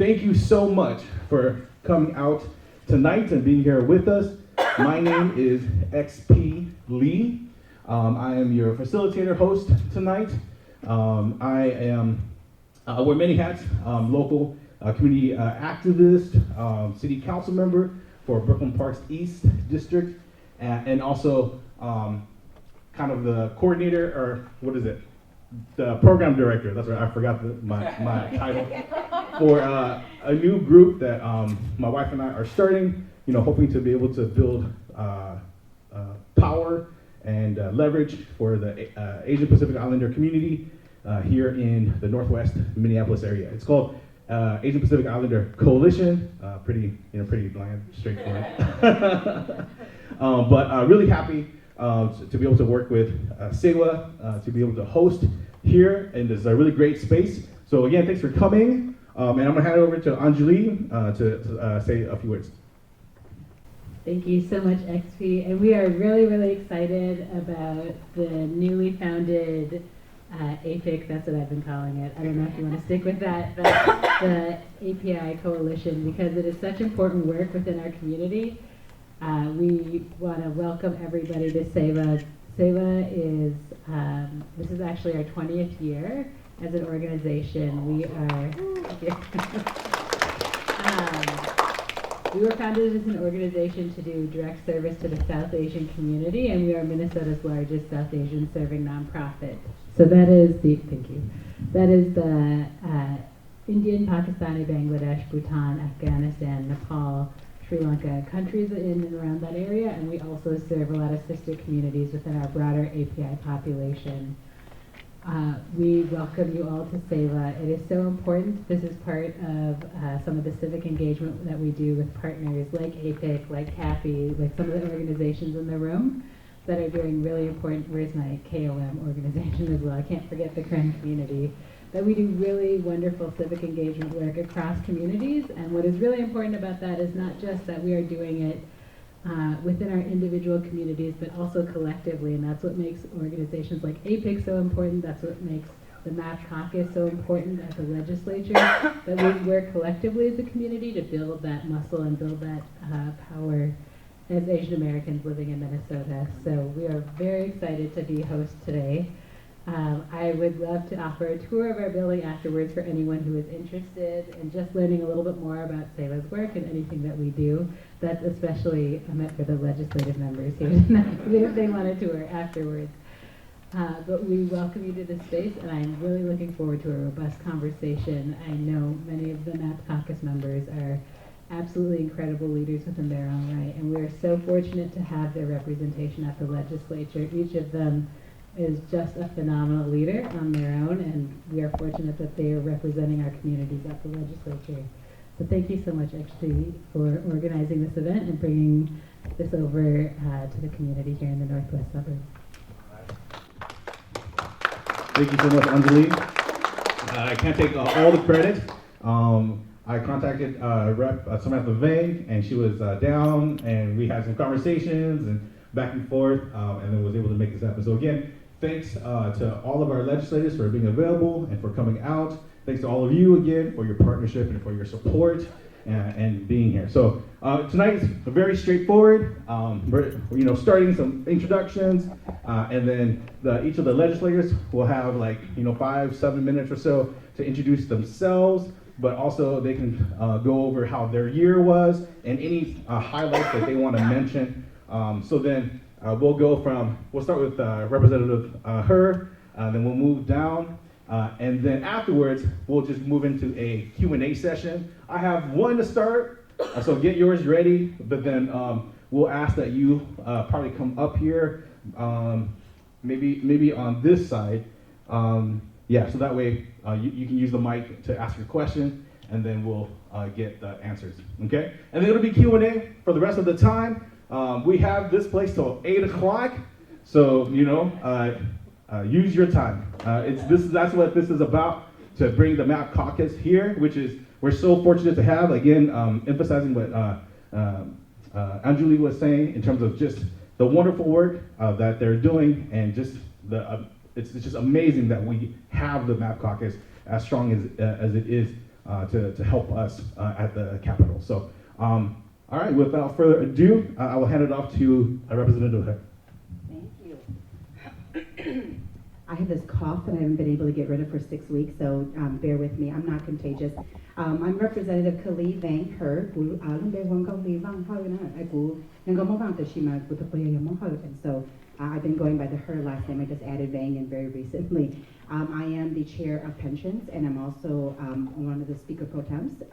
thank you so much for coming out tonight and being here with us. My name is XP Lee. I am your facilitator host tonight. I wear many hats, local community activist, city council member for Brooklyn Parks East District, and also kind of the coordinator, or what is it? The program director, that's right, I forgot my title, for a new group that my wife and I are starting, hoping to be able to build power and leverage for the Asian Pacific Islander community here in the Northwest Minneapolis area. It's called Asian Pacific Islander Coalition. Pretty bland, straightforward. But really happy to be able to work with Sewa, to be able to host here, and this is a really great space. So again, thanks for coming, and I'm gonna hand it over to Anjali to say a few words. Thank you so much, XP, and we are really, really excited about the newly founded APIC, that's what I've been calling it. I don't know if you want to stick with that, but the API Coalition, because it is such important work within our community. We want to welcome everybody to SEWA. SEWA is, this is actually our 20th year as an organization. We were founded as an organization to do direct service to the South Asian community, and we are Minnesota's largest South Asian serving nonprofit. So that is the, thank you, that is the Indian, Pakistani, Bangladesh, Bhutan, Afghanistan, Nepal, Sri Lanka, countries in and around that area, and we also serve a lot of sister communities within our broader API population. We welcome you all to SEWA. It is so important. This is part of some of the civic engagement that we do with partners like APIC, like CAFI, like some of the organizations in the room that are doing really important, where's my KOM organization as well, I can't forget the Karen community, that we do really wonderful civic engagement work across communities. And what is really important about that is not just that we are doing it within our individual communities, but also collectively, and that's what makes organizations like APIC so important. That's what makes the MAP Caucus so important at the legislature, that we work collectively as a community to build that muscle and build that power as Asian Americans living in Minnesota. So we are very excited to be host today. I would love to offer a tour of our building afterwards for anyone who is interested in just learning a little bit more about SEWA's work and anything that we do. That's especially meant for the legislative members here tonight, if they want a tour afterwards. But we welcome you to this space, and I'm really looking forward to a robust conversation. I know many of the MAP Caucus members are absolutely incredible leaders within their own right, and we are so fortunate to have their representation at the legislature. Each of them is just a phenomenal leader on their own, and we are fortunate that they are representing our communities at the legislature. So thank you so much, actually, for organizing this event and bringing this over to the community here in the Northwest suburbs. Thank you so much, Anjali. I can't take all the credit. I contacted Rep. Samantha Vang, and she was down, and we had some conversations and back and forth, and then was able to make this happen. So again, thanks to all of our legislators for being available and for coming out. Thanks to all of you again for your partnership and for your support and being here. So tonight is very straightforward. We're starting some introductions, and then each of the legislators will have 5-7 minutes or so to introduce themselves, but also they can go over how their year was and any highlights that they want to mention. So then we'll start with Representative then we'll move down, and then afterwards we'll just move into a Q&A session. I have one to start, so get yours ready, but then we'll ask that you probably come up here, maybe on this side, so that way you can use the mic to ask your question, and then we'll get the answers, okay? And then it'll be Q&A for the rest of the time. We have this place till 8 o'clock, so use your time. That's what this is about, to bring the MAP Caucus here, which is we're so fortunate to have. Again, emphasizing what Anjali was saying in terms of just the wonderful work that they're doing, and just it's just amazing that we have the MAP Caucus as strong as it is to help us at the Capitol. So, all right, without further ado, I will hand it off to Representative Heck. Thank you. I have this cough that I haven't been able to get rid of for 6 weeks, so bear with me. I'm not contagious. I'm Representative Khalid Vang Her, and so I've been going by the Her last name. I just added Vang in very recently. I am the chair of pensions, and I'm also one of the speaker pro temps.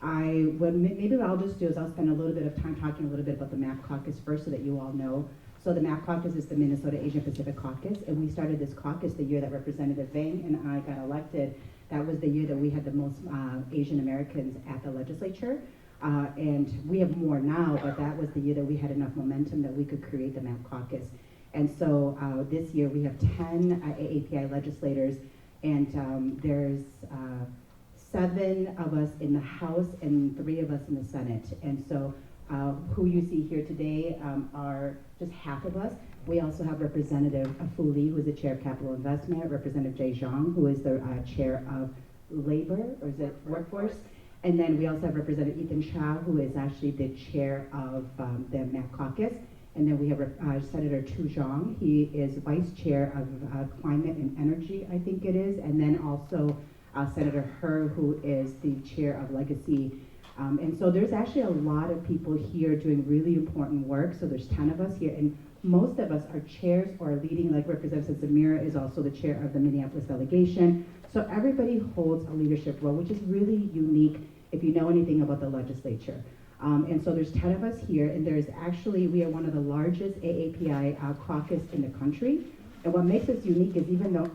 Maybe what I'll just do is I'll spend a little bit of time talking a little bit about the MAP Caucus first so that you all know. So the MAP Caucus is the Minnesota Asian Pacific Caucus, and we started this caucus the year that Representative Vang and I got elected. That was the year that we had the most Asian Americans at the legislature. And we have more now, but that was the year that we had enough momentum that we could create the MAP Caucus. And so this year we have 10 AAPI legislators, and there's 7 of us in the House and 3 of us in the Senate. And so who you see here today are just half of us. We also have Representative Fu Lee, who is the chair of capital investment, Representative Jay Xiong, who is the chair of labor, or is it workforce? And then we also have Representative Ethan Chow, who is actually the chair of the MAP Caucus. And then we have Senator Tu Zhang. He is vice chair of climate and energy, I think it is. And then also Senator Her, who is the chair of legacy. And so there's actually a lot of people here doing really important work. So there's 10 of us here, and most of us are chairs or leading, like Representative Zamira is also the chair of the Minneapolis delegation. So everybody holds a leadership role, which is really unique if you know anything about the legislature. And so there's 10 of us here, and there's actually, we are one of the largest AAPI caucus in the country. And what makes us unique is even though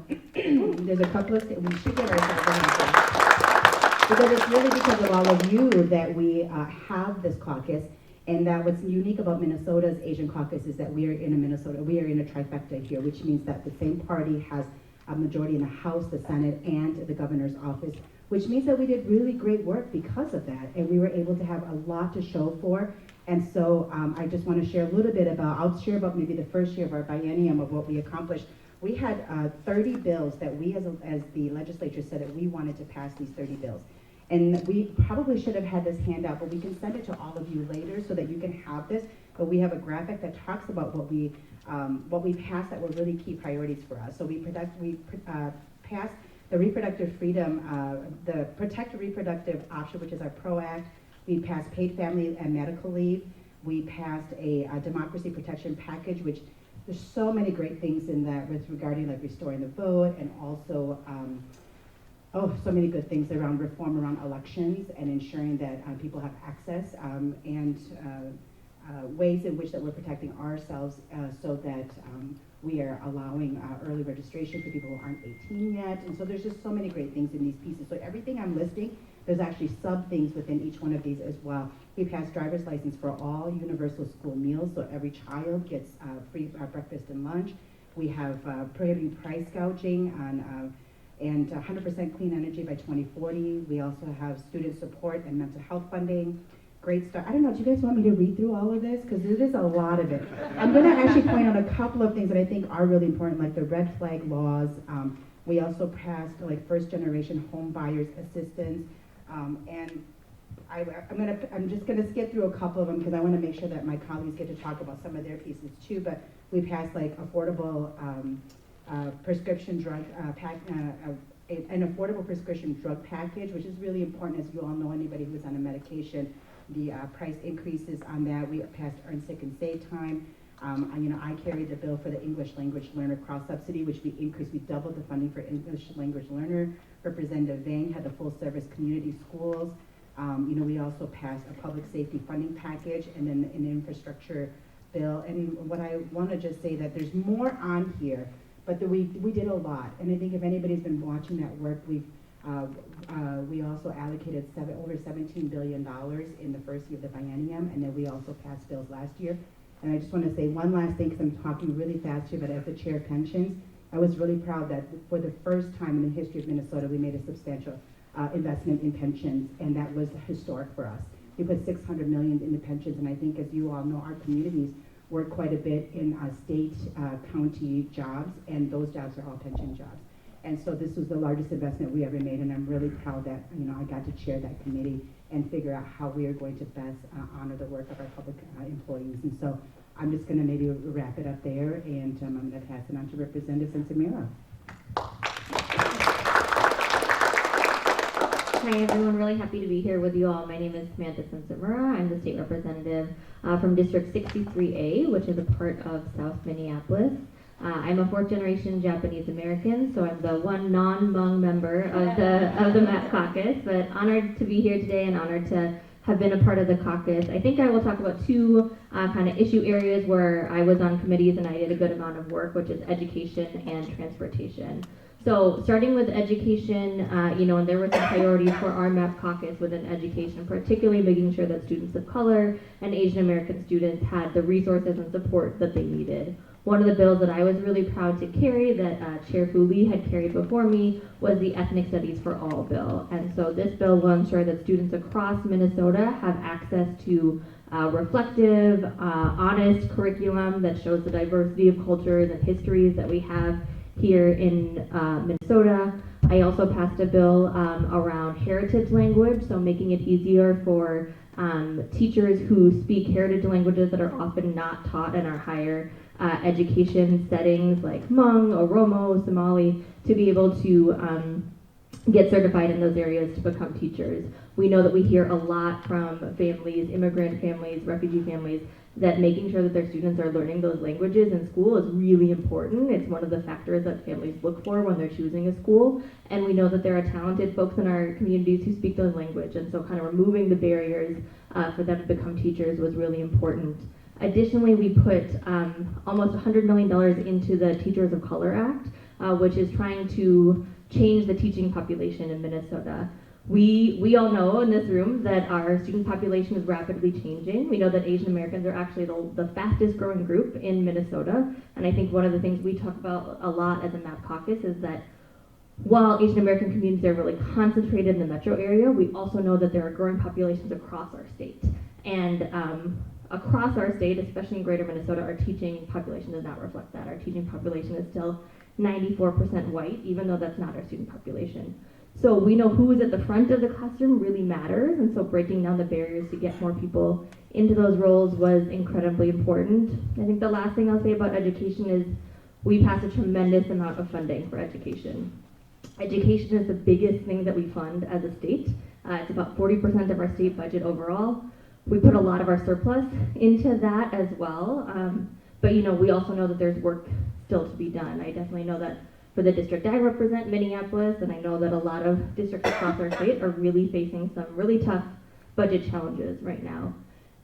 there's a couple of, we should give ourselves a hand, because it's really because of all of you that we have this caucus. And that what's unique about Minnesota's Asian Caucus is that we are in a trifecta here, which means that the same party has a majority in the House, the Senate, and the governor's office, which means that we did really great work because of that, and we were able to have a lot to show for. And so I just want to share a little bit about, I'll share about maybe the first year of our biennium of what we accomplished. We had 30 bills that we as the legislature said that we wanted to pass these 30 bills. And we probably should have had this handout, but we can send it to all of you later so that you can have this. But we have a graphic that talks about what we passed that were really key priorities for us. So we passed the reproductive freedom, the Protect Reproductive Option, which is our PRO Act. We passed paid family and medical leave. We passed a democracy protection package, which there's so many great things in that with regarding like restoring the vote, and also so many good things around reform around elections and ensuring that people have access, and ways in which that we're protecting ourselves so that we are allowing early registration for people who aren't 18 yet. And so there's just so many great things in these pieces. So everything I'm listing, there's actually sub things within each one of these as well. We passed driver's license for all universal school meals, so every child gets free breakfast and lunch. We have prohibiting price gouging on and 100% clean energy by 2040. We also have student support and mental health funding. Great start. I don't know, do you guys want me to read through all of this? Because there is a lot of it. I'm gonna actually point out a couple of things that I think are really important, like the red flag laws. We also passed like first generation home buyers assistance. And I'm just gonna skip through a couple of them because I wanna make sure that my colleagues get to talk about some of their pieces too, but we passed like affordable prescription drug an affordable prescription drug package, which is really important. As you all know, anybody who's on a medication, the price increases on that. We passed Earn Sick and Save Time. I carried the bill for the English language learner cross subsidy, which we increased. We doubled the funding for English language learner. Representative Vang had the full service community schools. We also passed a public safety funding package and then an infrastructure bill. And what I want to just say that there's more on here, but we did a lot. And I think if anybody's been watching that work, we also allocated over $17 billion in the first year of the biennium, and then we also passed bills last year. And I just want to say one last thing, because I'm talking really fast here, but as the chair of pensions, I was really proud that for the first time in the history of Minnesota, we made a substantial investment in pensions, and that was historic for us. We put $600 million into pensions, and I think, as you all know, our communities work quite a bit in state, county jobs, and those jobs are all pension jobs. And so this was the largest investment we ever made, and I'm really proud that, you know, I got to chair that committee and figure out how we are going to best honor the work of our public employees. And so I'm just gonna maybe wrap it up there, and I'm gonna pass it on to Representative Sensimira. Hi everyone, really happy to be here with you all. My name is Samantha Sensimura. I'm the state representative from District 63A, which is a part of South Minneapolis. I'm a fourth generation Japanese American, so I'm the one non-Hmong member of the MAP caucus, but honored to be here today and honored to have been a part of the caucus. I think I will talk about two kind of issue areas where I was on committees and I did a good amount of work, which is education and transportation. So starting with education, you know, and there were some priorities for our MAP caucus within education, particularly making sure that students of color and Asian American students had the resources and support that they needed. One of the bills that I was really proud to carry that Chair Fu Lee had carried before me was the Ethnic Studies for All bill. And so this bill will ensure that students across Minnesota have access to reflective, honest curriculum that shows the diversity of cultures and histories that we have here in Minnesota. I also passed a bill around heritage language, so making it easier for teachers who speak heritage languages that are often not taught in our higher education settings like Hmong, Oromo, Somali, to be able to get certified in those areas to become teachers. We know that we hear a lot from families, immigrant families, refugee families, that making sure that their students are learning those languages in school is really important. It's one of the factors that families look for when they're choosing a school. And we know that there are talented folks in our communities who speak those language. And so kind of removing the barriers for them to become teachers was really important. Additionally, we put almost $100 million into the Teachers of Color Act, which is trying to change the teaching population in Minnesota. We all know in this room that our student population is rapidly changing. We know that Asian Americans are actually the fastest growing group in Minnesota. And I think one of the things we talk about a lot as a MAP caucus is that while Asian American communities are really concentrated in the metro area, we also know that there are growing populations across our state. And across our state, especially in greater Minnesota, our teaching population does not reflect that. Our teaching population is still 94% white, even though that's not our student population. So we know who is at the front of the classroom really matters, and so breaking down the barriers to get more people into those roles was incredibly important. I think the last thing I'll say about education is we pass a tremendous amount of funding for education. Education is the biggest thing that we fund as a state. It's about 40% of our state budget overall. We put a lot of our surplus into that as well, but you know, we also know that there's work still to be done. I definitely know that for the district I represent, Minneapolis, and I know that a lot of districts across our state are really facing some really tough budget challenges right now.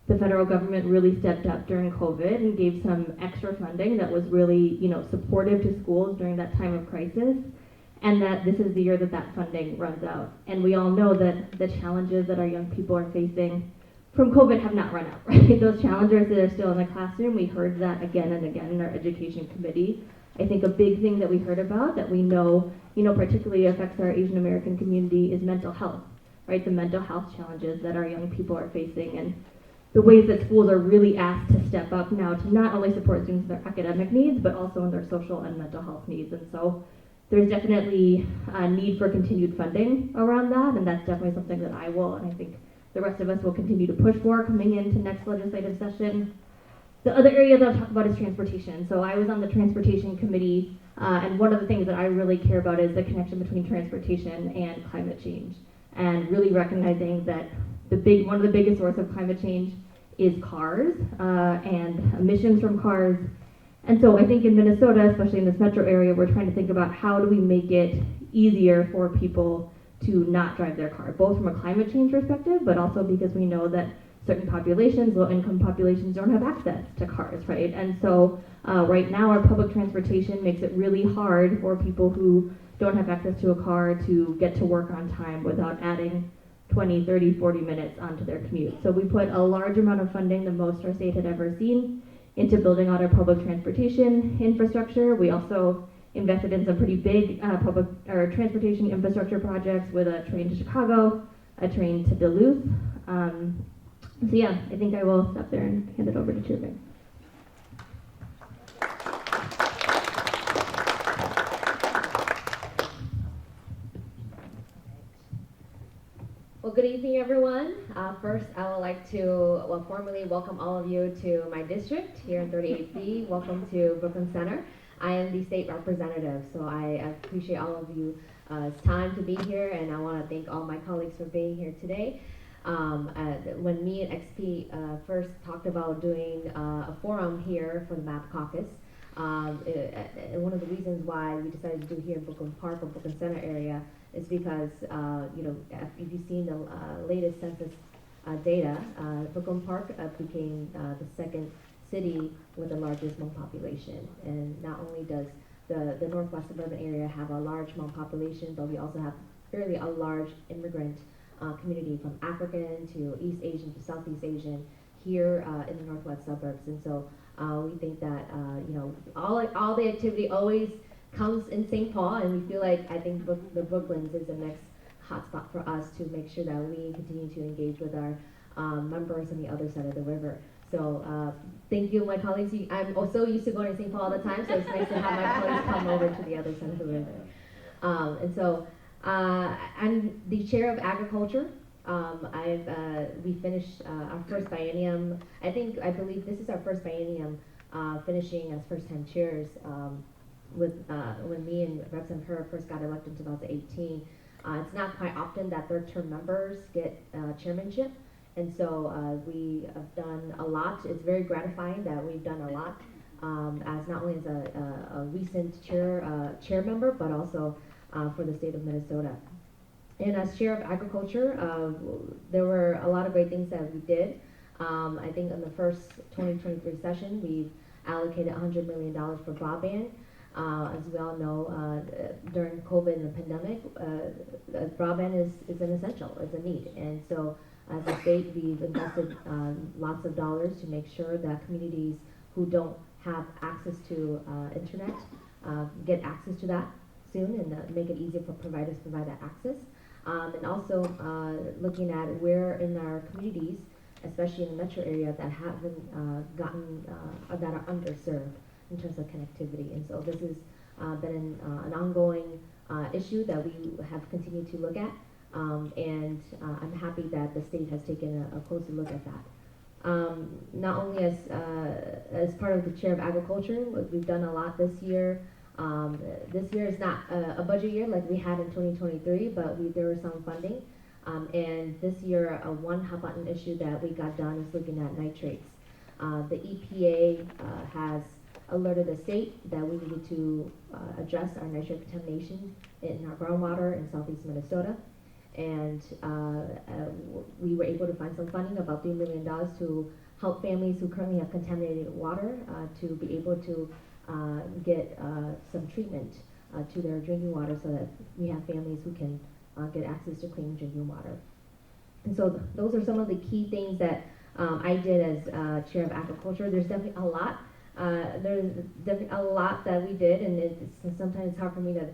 The federal government really stepped up during COVID and gave some extra funding that was really, you know, supportive to schools during that time of crisis, and that this is the year that that funding runs out. And we all know that the challenges that our young people are facing from COVID have not run out, right? Those challenges that are still in the classroom, we heard that again and again in our education committee. I think a big thing that we heard about that we know, you know, particularly affects our Asian American community is mental health, right? The mental health challenges that our young people are facing, and the ways that schools are really asked to step up now to not only support students in their academic needs, but also in their social and mental health needs. And so there's definitely a need for continued funding around that, and that's definitely something that I will, and I think the rest of us will continue to push for coming into next legislative session. The other area that I'll talk about is transportation. So I was on the transportation committee, and one of the things that I really care about is the connection between transportation and climate change, and really recognizing that one of the biggest sources of climate change is cars and emissions from cars. And so I think in Minnesota, especially in this metro area, we're trying to think about how do we make it easier for people to not drive their car, both from a climate change perspective, but also because we know that certain populations, low-income populations, don't have access to cars, right? And so right now our public transportation makes it really hard for people who don't have access to a car to get to work on time without adding 20, 30, 40 minutes onto their commute. So we put a large amount of funding, the most our state had ever seen, into building out our public transportation infrastructure. We also invested in some pretty big transportation infrastructure projects with a train to Chicago, a train to Duluth. So yeah, I think I will stop there and hand it over to Chair Bing. good evening, everyone. First, I would like to formally welcome all of you to my district here in 38B. Welcome to Brooklyn Center. I am the state representative, so I appreciate all of you time to be here, and I want to thank all my colleagues for being here today. When me and XP first talked about doing a forum here for the MAP Caucus, one of the reasons why we decided to do here in Brooklyn Park or Brooklyn Center area is because, if you've seen the latest census data, Brooklyn Park became the second city with the largest Hmong population. And not only does the northwest suburban area have a large Hmong population, but we also have fairly a large immigrant community from African to East Asian to Southeast Asian here in the northwest suburbs. And so we think that, all the activity always comes in St. Paul, and we feel like I think the Brooklyns is the next hotspot for us to make sure that we continue to engage with our members on the other side of the river. So thank you, my colleagues. I'm also used to going to St. Paul all the time, so it's nice to have my colleagues come over to the other side of the river. I'm the chair of agriculture. We finished our first biennium. I believe this is our first biennium finishing as first-time chairs. When me and Representative Her first got elected in 2018, it's not quite often that third-term members get chairmanship, and so we have done a lot. It's very gratifying that we've done a lot, as not only as a recent chair member, but also for the state of Minnesota. And as chair of agriculture, there were a lot of great things that we did. I think in the first 2023 session, we've allocated $100 million for broadband. As we all know, during COVID and the pandemic, broadband is an essential, it's a need. And so as a state, we've invested lots of dollars to make sure that communities who don't have access to internet get access to that soon, and make it easier for providers to provide that access. And also looking at where in our communities, especially in the metro area, that haven't gotten, that are underserved in terms of connectivity. And so this has been an ongoing issue that we have continued to look at, and I'm happy that the state has taken a closer look at that. Not only as part of the chair of agriculture, we've done a lot this year. This year is not a budget year like we had in 2023, but there was some funding. And this year, one hot button issue that we got done is looking at nitrates. The EPA has alerted the state that we needed to address our nitrate contamination in our groundwater in southeast Minnesota. And we were able to find some funding, about $3 million, to help families who currently have contaminated water to be able to get some treatment to their drinking water, so that we have families who can get access to clean drinking water. And so those are some of the key things that I did as chair of agriculture. There's definitely a lot. There's definitely a lot that we did, and sometimes it's hard for me to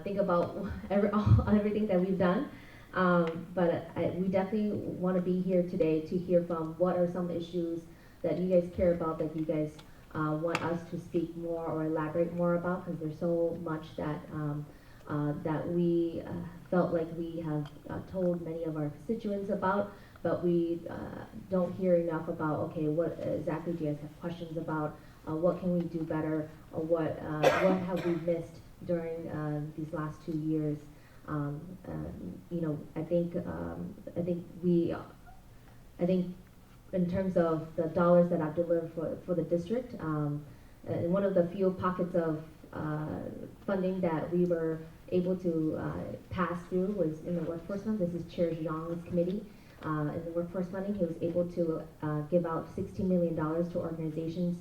think about everything that we've done. But we definitely want to be here today to hear from what are some issues that you guys care about, that you guys want us to speak more or elaborate more about, because there's so much that that we felt like we have told many of our constituents about, but we don't hear enough about, okay, what exactly do you guys have questions about? What can we do better? Or what have we missed during these last 2 years? I think in terms of the dollars that I've delivered for the district, one of the few pockets of funding that we were able to pass through was in the workforce fund. This is Chair Zhang's committee. In the workforce funding, he was able to give out $16 million to organizations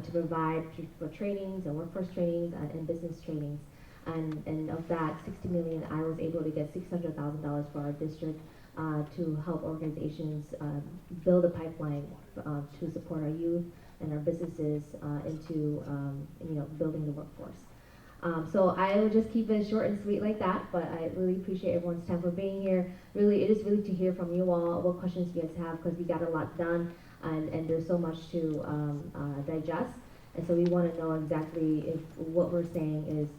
to provide for trainings and workforce trainings and business trainings. And of that $60 million, I was able to get $600,000 for our district to help organizations build a pipeline to support our youth and our businesses into building the workforce. So I will just keep it short and sweet like that, but I really appreciate everyone's time for being here. Really, it is really to hear from you all what questions you guys have, because we got a lot done, and there's so much to digest. And so we want to know exactly if what we're saying is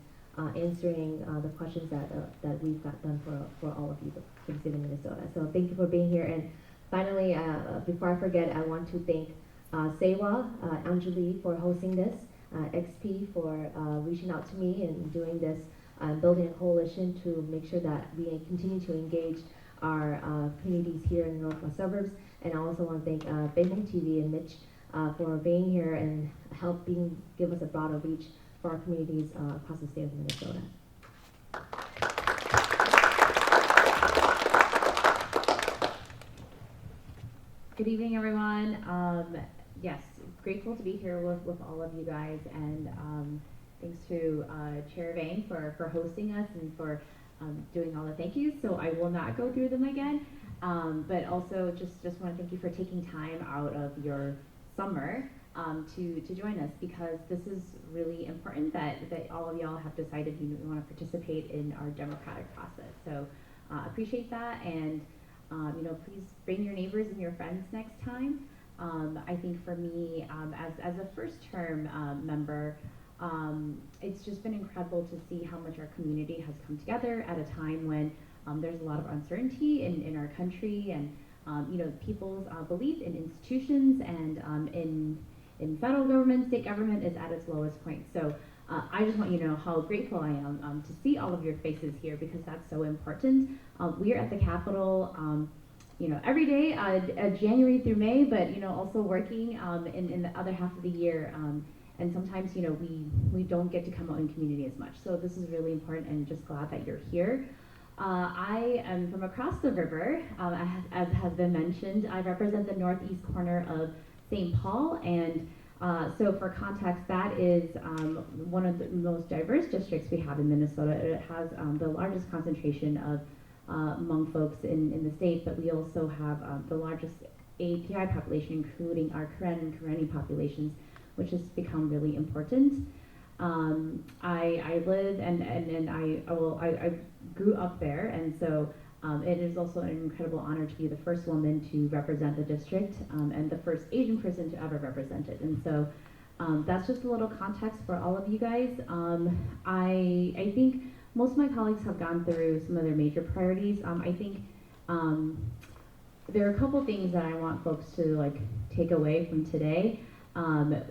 answering the questions that we've got done for all of you. for the state of Minnesota. So thank you for being here. And finally, before I forget, I want to thank Sewa, Anjali for hosting this, XP for reaching out to me and doing this, building a coalition to make sure that we continue to engage our communities here in the northwest suburbs. And I also want to thank Hmong TV and Mitch for being here and give us a broader reach for our communities across the state of Minnesota. Good evening, everyone. Yes, grateful to be here with all of you guys, and thanks to Chair Vang for hosting us and for doing all the thank yous. So I will not go through them again, but also just want to thank you for taking time out of your summer to join us, because this is really important that all of y'all have decided you want to participate in our democratic process. So appreciate that, and please bring your neighbors and your friends next time. I think for me, as a first term member, it's just been incredible to see how much our community has come together at a time when there's a lot of uncertainty in our country, and people's belief in institutions and in federal government, state government is at its lowest point. So I just want you to know how grateful I am to see all of your faces here, because that's so important. We are at the Capitol, every day, January through May, but also working in the other half of the year. And sometimes we don't get to come out in community as much. So this is really important, and just glad that you're here. I am from across the river, as has been mentioned. I represent the northeast corner of St. Paul, and so for context, that is one of the most diverse districts we have in Minnesota. It has the largest concentration of Hmong folks in the state, but we also have the largest API population, including our Karen and Karenni populations, which has become really important. I live and I grew up there, and so it is also an incredible honor to be the first woman to represent the district, and the first Asian person to ever represent it. And so that's just a little context for all of you guys. I think most of my colleagues have gone through some of their major priorities. I think there are a couple things that I want folks to take away from today,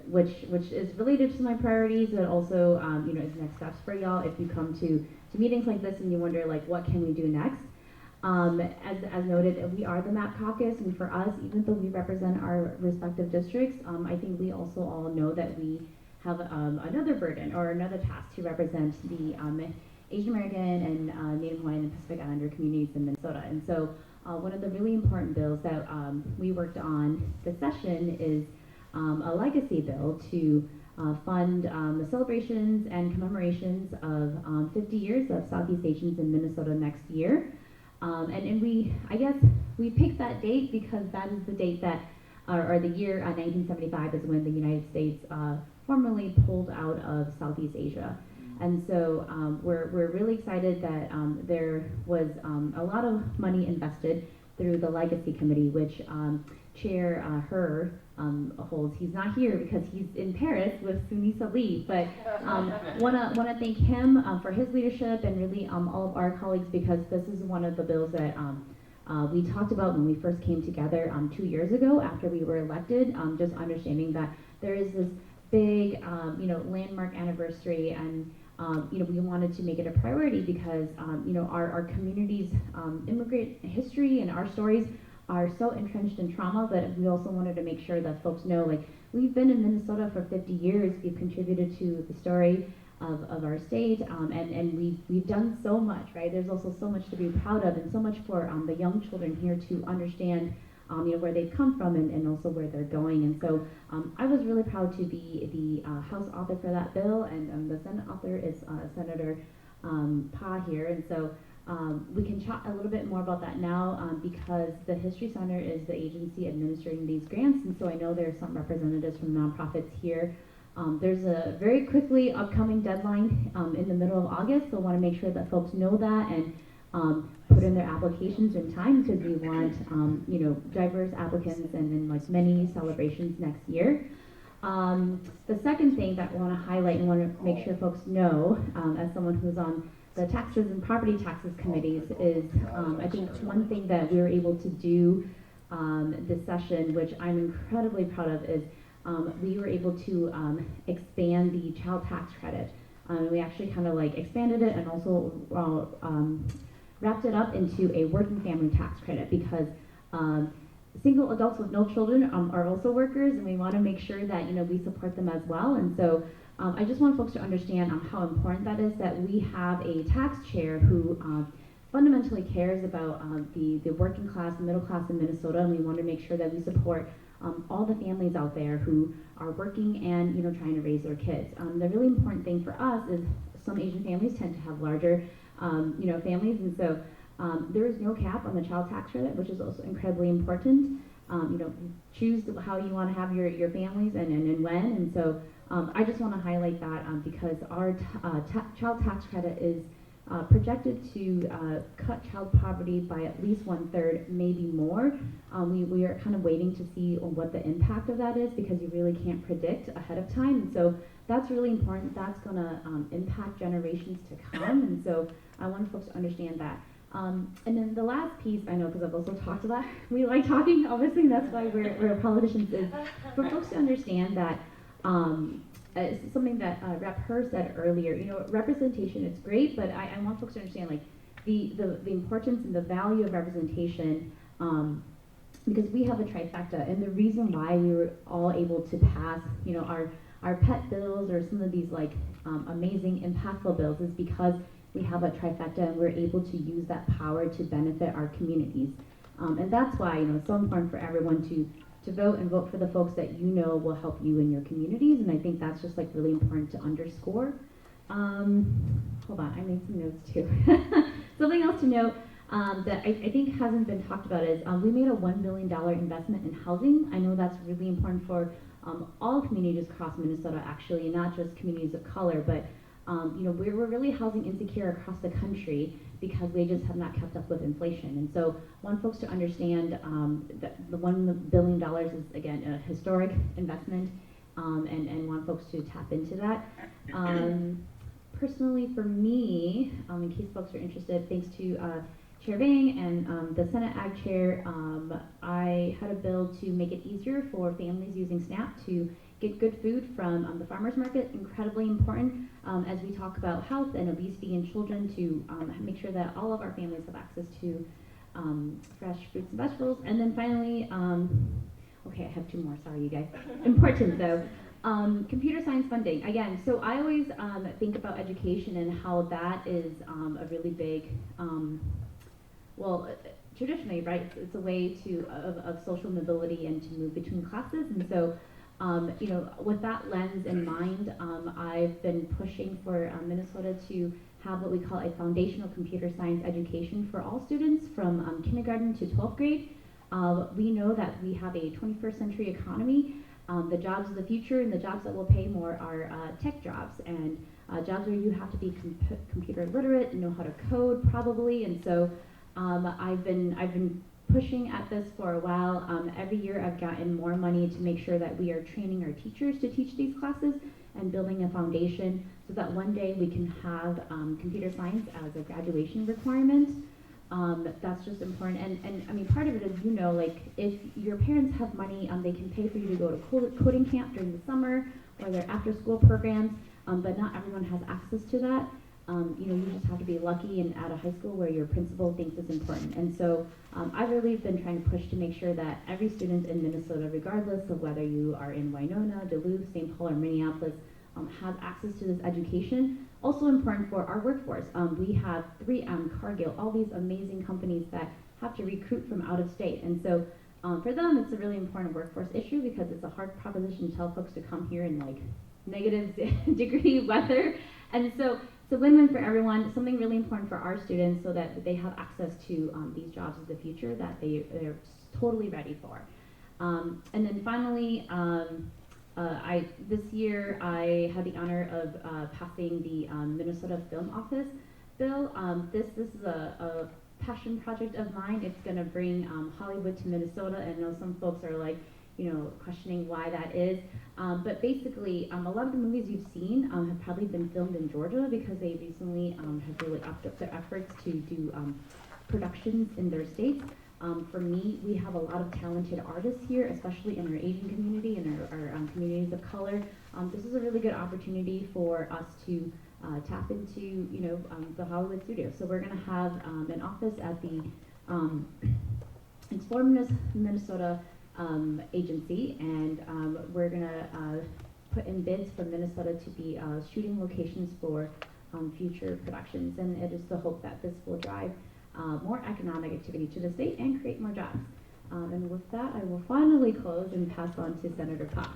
which is related to my priorities, but also is next steps for y'all if you come to meetings like this and you wonder what can we do next. As noted, we are the MAP Caucus, and for us, even though we represent our respective districts, I think we also all know that we have another burden or another task to represent the Asian American and Native Hawaiian and Pacific Islander communities in Minnesota. And so one of the really important bills that we worked on this session is a legacy bill to fund the celebrations and commemorations of 50 years of Southeast Asians in Minnesota next year. And we picked that date because that is the date that, or the year 1975 is when the United States formally pulled out of Southeast Asia. And so we're really excited that there was a lot of money invested through the Legacy Committee, which Chair holds. He's not here because he's in Paris with Suni Salih, but wanna thank him for his leadership, and really all of our colleagues, because this is one of the bills that we talked about when we first came together 2 years ago after we were elected, just understanding that there is this big landmark anniversary, and we wanted to make it a priority because our community's immigrant history and our stories are so entrenched in trauma, that we also wanted to make sure that folks know, we've been in Minnesota for 50 years, we've contributed to the story of our state, and we've done so much, right? There's also so much to be proud of, and so much for the young children here to understand where they've come from, and also where they're going. And so I was really proud to be the House author for that bill, and the Senate author is Senator Pa here. And so we can chat a little bit more about that now, because the History Center is the agency administering these grants, and so I know there are some representatives from nonprofits here. There's a very quickly upcoming deadline in the middle of August, so I want to make sure that folks know that and put in their applications in time, because we want diverse applicants and then many celebrations next year. The second thing that I want to highlight and want to make sure folks know, as someone who's on the taxes and property taxes committees is, I think one thing that we were able to do this session, which I'm incredibly proud of, is we were able to expand the child tax credit. We actually kind of like expanded it and also wrapped it up into a working family tax credit, because single adults with no children are also workers, and we want to make sure that we support them as well. And so I just want folks to understand how important that is, that we have a tax chair who fundamentally cares about the working class, the middle class in Minnesota, and we want to make sure that we support all the families out there who are working and trying to raise their kids. The really important thing for us is some Asian families tend to have larger families, and so there is no cap on the child tax credit, which is also incredibly important. Choose how you want to have your families and when, and so I just want to highlight that because our child tax credit is projected to cut child poverty by at least 1/3, maybe more. We are kind of waiting to see what the impact of that is, because you really can't predict ahead of time. And so that's really important. That's going to impact generations to come. And so I want folks to understand that. And then the last piece, I know because I've also talked a lot, we like talking, obviously, that's why we're politicians, is for folks to understand that something that Rep. Herr said earlier, representation is great, but I want folks to understand like the importance and the value of representation, because we have a trifecta, and the reason why we were all able to pass, our pet bills or some of these like amazing impactful bills is because we have a trifecta, and we're able to use that power to benefit our communities. And that's why, it's so important for everyone to vote, and vote for the folks that will help you in your communities. And I think that's just like really important to underscore. Hold on, I made some notes too. Something else to note that I think hasn't been talked about is we made a $1 billion investment in housing. I know that's really important for all communities across Minnesota, actually, not just communities of color, but we're really housing insecure across the country because they just have not kept up with inflation. And so want folks to understand that the $1 billion is, again, a historic investment, and want folks to tap into that. Personally, for me, in case folks are interested, thanks to Chair Vang and the Senate Ag Chair, I had a bill to make it easier for families using SNAP to get good food from the farmers market. Incredibly important as we talk about health and obesity in children, to make sure that all of our families have access to fresh fruits and vegetables. And then finally, okay, I have two more, sorry you guys. Important though, computer science funding. Again, so I always think about education and how that is a really big, traditionally, right, it's a way of social mobility and to move between classes. And so with that lens in mind, I've been pushing for Minnesota to have what we call a foundational computer science education for all students from kindergarten to 12th grade. We know that we have a 21st century economy. The jobs of the future and the jobs that will pay more are tech jobs, and jobs where you have to be computer literate and know how to code probably. And so I've been pushing at this for a while. Every year I've gotten more money to make sure that we are training our teachers to teach these classes and building a foundation so that one day we can have computer science as a graduation requirement. That's just important. And I mean, part of it is, like if your parents have money, they can pay for you to go to coding camp during the summer or their after school programs, but not everyone has access to that. You just have to be lucky and at a high school where your principal thinks it's important. And so I've really been trying to push to make sure that every student in Minnesota, regardless of whether you are in Winona, Duluth, St. Paul, or Minneapolis, has access to this education. Also important for our workforce. We have 3M, Cargill, all these amazing companies that have to recruit from out of state. And so for them, it's a really important workforce issue because it's a hard proposition to tell folks to come here in like negative degree weather. And so it's a win-win for everyone, something really important for our students so that they have access to these jobs of the future that they're totally ready for. And then finally, this year I had the honor of passing the Minnesota Film Office bill. This is a passion project of mine. It's going to bring Hollywood to Minnesota, and I know some folks are like, questioning why that is. But basically, a lot of the movies you've seen have probably been filmed in Georgia because they recently have really upped up their efforts to do productions in their states. For me, we have a lot of talented artists here, especially in our Asian community and our communities of color. This is a really good opportunity for us to tap into, the Hollywood studio. So we're going to have an office at the Explore Minnesota agency, and we're going to put in bids from Minnesota to be shooting locations for future productions. And it is the hope that this will drive more economic activity to the state and create more jobs. And with that, I will finally close and pass on to Senator Pa.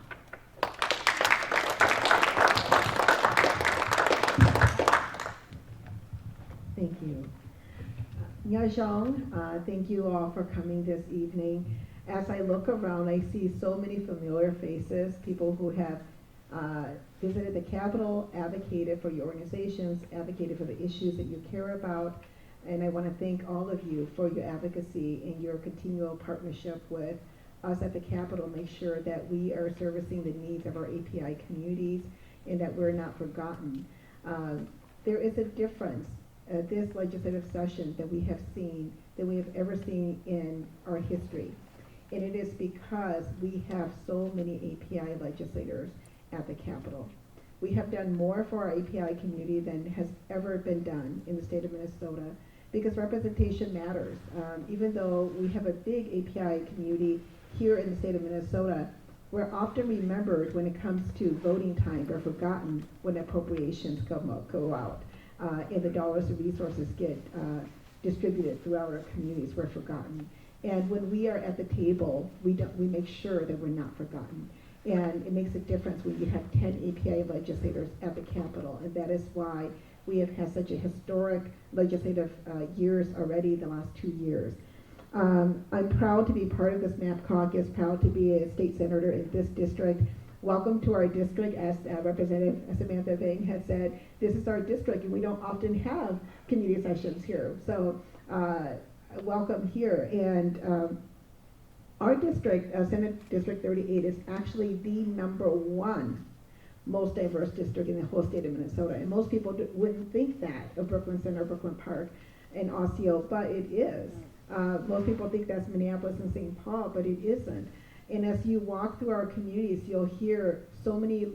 Thank you. Neng Xiong, thank you all for coming this evening. As I look around, I see so many familiar faces, people who have visited the Capitol, advocated for your organizations, advocated for the issues that you care about. And I want to thank all of you for your advocacy and your continual partnership with us at the Capitol. Make sure that we are servicing the needs of our API communities and that we're not forgotten. There is a difference this legislative session that we have seen, that we have ever seen in our history. And it is because we have so many API legislators at the Capitol. We have done more for our API community than has ever been done in the state of Minnesota because representation matters. Even though we have a big API community here in the state of Minnesota, we're often remembered when it comes to voting time or forgotten when appropriations go out and the dollars and resources get distributed throughout our communities. We're forgotten. And when we are at the table, we make sure that we're not forgotten. And it makes a difference when you have 10 API legislators at the Capitol, and that is why we have had such a historic legislative years already, the last 2 years. I'm proud to be part of this MAP caucus, proud to be a state senator in this district. Welcome to our district. As Representative Samantha Vang had said, this is our district, and we don't often have community sessions here. So welcome here. And our district, Senate District 38, is actually the #1 most diverse district in the whole state of Minnesota. And most people wouldn't think that of Brooklyn Center, Brooklyn Park, and Osseo, but it is. Most people think that's Minneapolis and St. Paul, but it isn't. And as you walk through our communities, you'll hear so many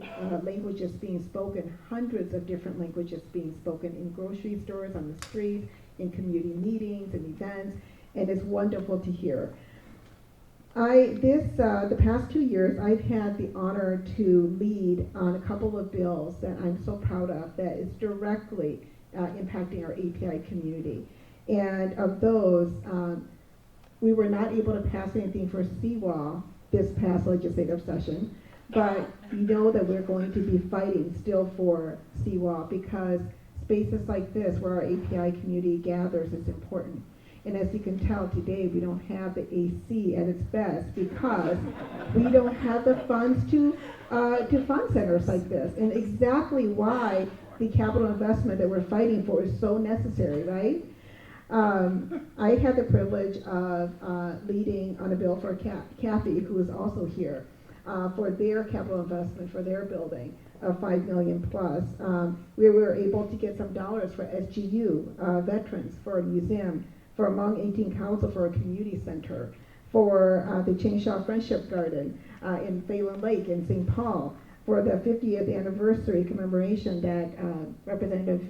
languages being spoken, hundreds of different languages being spoken in grocery stores, on the streets, in community meetings and events, and it's wonderful to hear. The past 2 years, I've had the honor to lead on a couple of bills that I'm so proud of that is directly impacting our API community. And of those, we were not able to pass anything for seawall this past legislative session, but you know that we're going to be fighting still for seawall because spaces like this where our API community gathers is important. And as you can tell today, we don't have the AC at its best because we don't have the funds to fund centers like this. And exactly why the capital investment that we're fighting for is so necessary, right? I had the privilege of leading on a bill for Kathy, who is also here, for their capital investment for their building of $5 million plus. We were able to get some dollars for SGU, veterans, for a museum, for Hmong 18 Council for a community center, for the Changsha Friendship Garden in Phelan Lake in St. Paul, for the 50th anniversary commemoration that Representative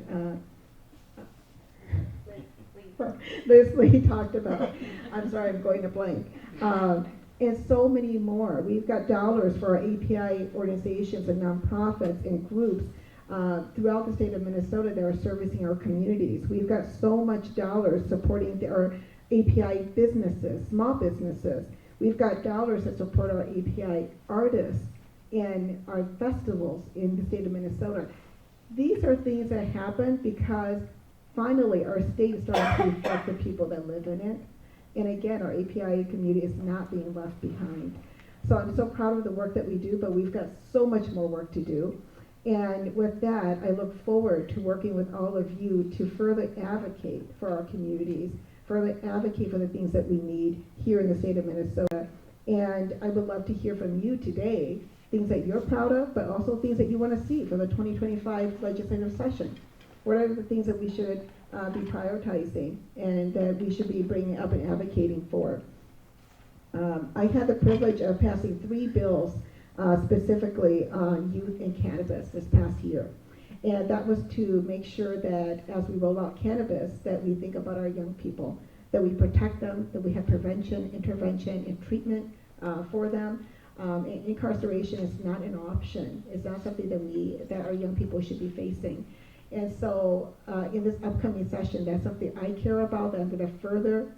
Liz Lee talked about. I'm sorry, I'm going to blank. And so many more. We've got dollars for our API organizations and nonprofits and groups throughout the state of Minnesota that are servicing our communities. We've got so much dollars supporting our API businesses, small businesses. We've got dollars that support our API artists and our festivals in the state of Minnesota. These are things that happen because finally our state is starting to reflect the people that live in it. And again, our API community is not being left behind. So I'm so proud of the work that we do, but we've got so much more work to do. And with that, I look forward to working with all of you to further advocate for our communities, further advocate for the things that we need here in the state of Minnesota, And I would love to hear from you today, things that you're proud of, but also things that you want to see for the 2025 legislative session. What are the things that we should be prioritizing and that we should be bringing up and advocating for? I had the privilege of passing 3 bills specifically on youth and cannabis this past year. And that was to make sure that as we roll out cannabis, that we think about our young people, that we protect them, that we have prevention, intervention, and treatment for them. And incarceration is not an option. It's not something that our young people should be facing. And so in this upcoming session, that's something I care about that I'm going to further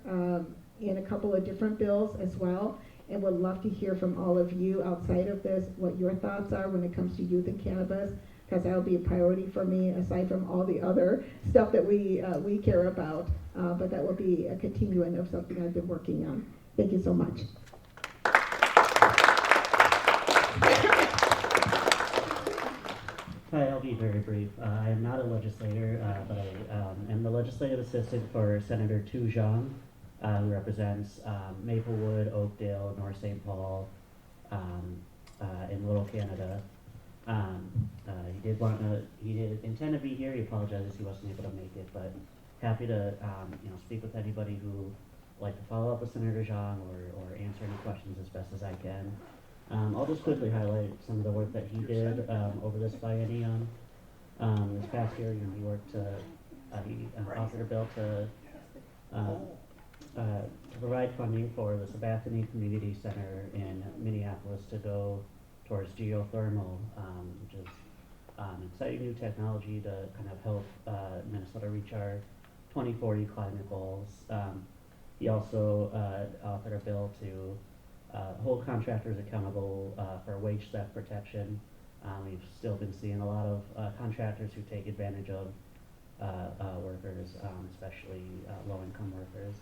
in a couple of different bills as well. And would love to hear from all of you outside of this, what your thoughts are when it comes to youth and cannabis, because that will be a priority for me aside from all the other stuff that we care about. But that will be a continuing of something I've been working on. Thank you so much. Hi, I'll be very brief. I am not a legislator, but I am the legislative assistant for Senator Tu Zhang, who represents Maplewood, Oakdale, North St. Paul, in Little Canada. He did intend to be here. He apologizes he wasn't able to make it, but happy to speak with anybody who would like to follow up with Senator Zhang or answer any questions as best as I can. I'll just quickly highlight some of the work that he did over this biennium. This past year, he worked he authored a bill to provide funding for the Sabathani Community Center in Minneapolis to go towards geothermal, which is exciting new technology to kind of help Minnesota reach our 2040 climate goals. He also authored a bill to hold contractors accountable for wage theft protection. We've still been seeing a lot of contractors who take advantage of workers, especially low-income workers.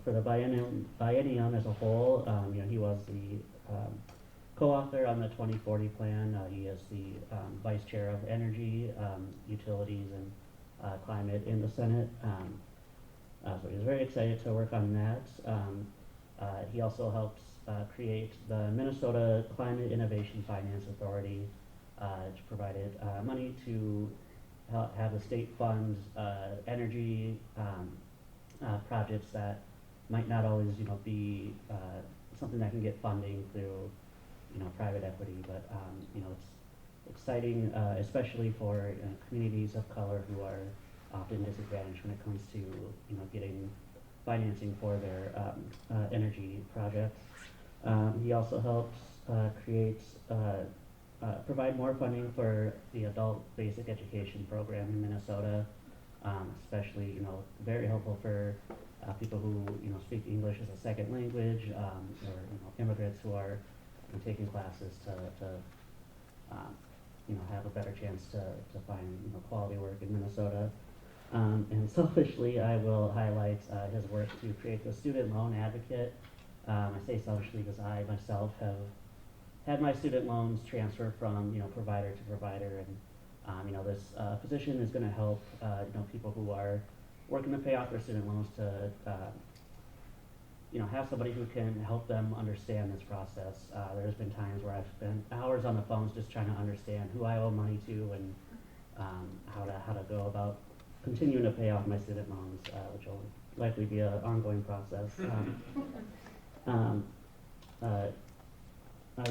For the biennium as a whole, he was the co-author on the 2040 plan. He is the vice chair of energy, utilities, and climate in the Senate. So he was very excited to work on that. He also helped create the Minnesota Climate Innovation Finance Authority, which provided money to have the state fund energy projects that might not always, be something that can get funding through, private equity, but it's exciting, especially for communities of color who are often disadvantaged when it comes to, getting financing for their energy projects. He also helps provide more funding for the adult basic education program in Minnesota, especially, very helpful for people who, speak English as a second language, or, immigrants who are taking classes to have a better chance to find, quality work in Minnesota. And selfishly, I will highlight his work to create the student loan advocate. I say selfishly because I myself have had my student loans transferred from provider to provider, and this position is going to help people who are working to pay off their student loans to have somebody who can help them understand this process. There's been times where I've spent hours on the phones just trying to understand who I owe money to and how to go about continuing to pay off my student loans, which will likely be an ongoing process.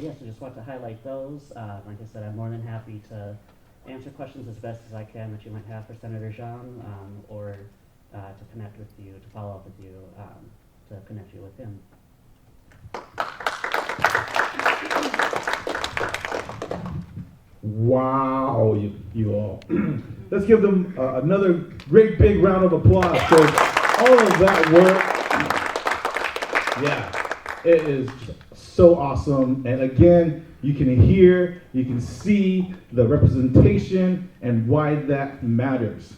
Yes, I just want to highlight those. Like I said, I'm more than happy to answer questions as best as I can that you might have for Senator Zhang, or to connect with you, to follow up with you, to connect you with him. Wow, you all. Let's give them another great big round of applause for all of that work. Yeah, it is so awesome. And again, you can hear, you can see the representation and why that matters.